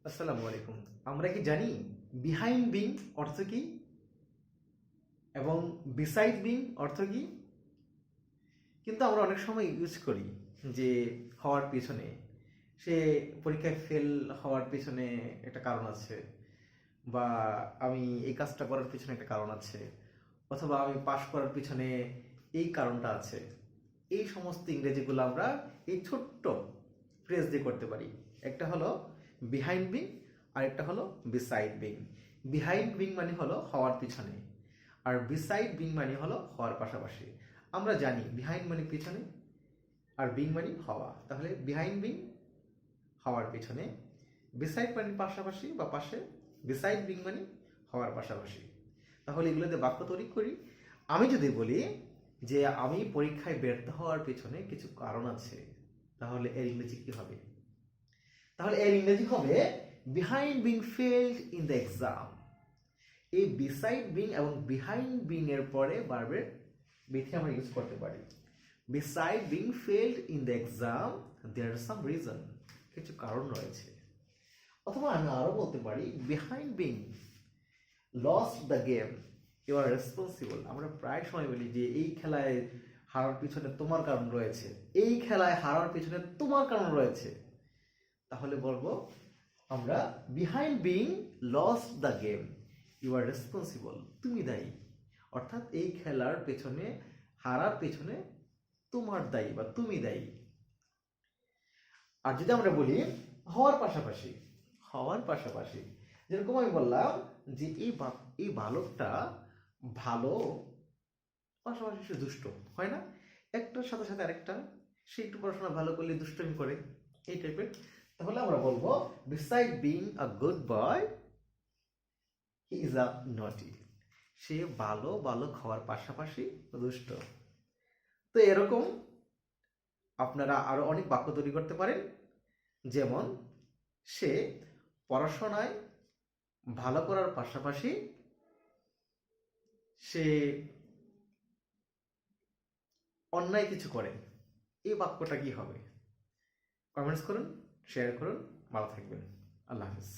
আসসালামু আলাইকুম। আমরা কি জানি বিহাইন্ড বিং অর্থ কি এবং বিসাইড বিং অর্থ কি? কিন্তু আমরা অনেক সময় ইউজ করি যে হওয়ার পিছনে, সে পরীক্ষায় ফেল হওয়ার পিছনে একটা কারণ আছে, বা আমি এই কাজটা করার পিছনে একটা কারণ আছে, অথবা আমি পাশ করার পিছনে এই কারণটা আছে। এই সমস্ত ইংরেজিগুলো আমরা এই ছোট্ট ফ্রেজ দিয়ে করতে পারি। একটা হলো বিহাইন্ড বিং, আর একটা হলো বিসাইড বিং। বিহাইন্ড বিং মানে হলো হওয়ার পিছনে, আর বিসাইড বিং মানে হলো হওয়ার পাশাপাশি। আমরা জানি বিহাইন্ড মানে পিছনে, আর বিং মানে হওয়া। তাহলে বিহাইন্ড বিং হওয়ার পিছনে, বিসাইড মানে পাশাপাশি বা পাশে, বিসাইড বিং মানে হওয়ার পাশাপাশি। তাহলে এগুলোতে বাক্য তৈরি করি। আমি যদি বলি যে আমি পরীক্ষায় ব্যর্থ হওয়ার পেছনে কিছু কারণ আছে, তাহলে এর ইংরেজি কি হবে? তাহলে এর ইংরেজি হবে behind being failed in the exam. এই বিসাইড বিং এবং বিহাইন্ড বিং এর পরে ভার্বের বিথি আমরা ইউজ করতে পারি। Beside being failed in the exam there are some reason, কিছু কারণ রয়েছে। অথবা আমি আরো বলতে পারি behind being lost the game you are responsible. আমরা প্রায় সময় বলি যে এই খেলায় হারার পিছনে তোমার কারণ রয়েছে, এই খেলায় হারার পিছনে তোমার কারণ রয়েছে। তাহলে বলবো আমরা behind being lost the game you are responsible, তুমি দায়ী। অর্থাৎ এই খেলার পেছনে, হারার পেছনে তোমার দায়ী বা তুমি দায়ী। আর যদি আমরা বলি হওয়ার পাশাপাশি, হওয়ার পাশাপাশি, যেরকম আমি বললাম যে এই বালকটা ভালো, পাশাপাশি সে দুষ্ট, হয় না? একটার সাথে সাথে আরেকটা, সে একটু পড়াশোনা ভালো করলে দুষ্টমি করে, এই টাইপের। তাহলে আমরা বলবো beside being a good boy he is a নটি। সে ভালো বালক হওয়ার পাশাপাশি দুষ্ট। তো এরকম আপনারা আরো অনেক বাক্য তৈরি করতে পারেন। যেমন সে পড়াশোনায় ভালো করার পাশাপাশি সে অন্যায় কিছু করে। এই বাক্যটা কি হবে? কমেন্টস করুন, শেয়ার করুন। ভালো থাকবেন। আল্লাহ হাফিজ।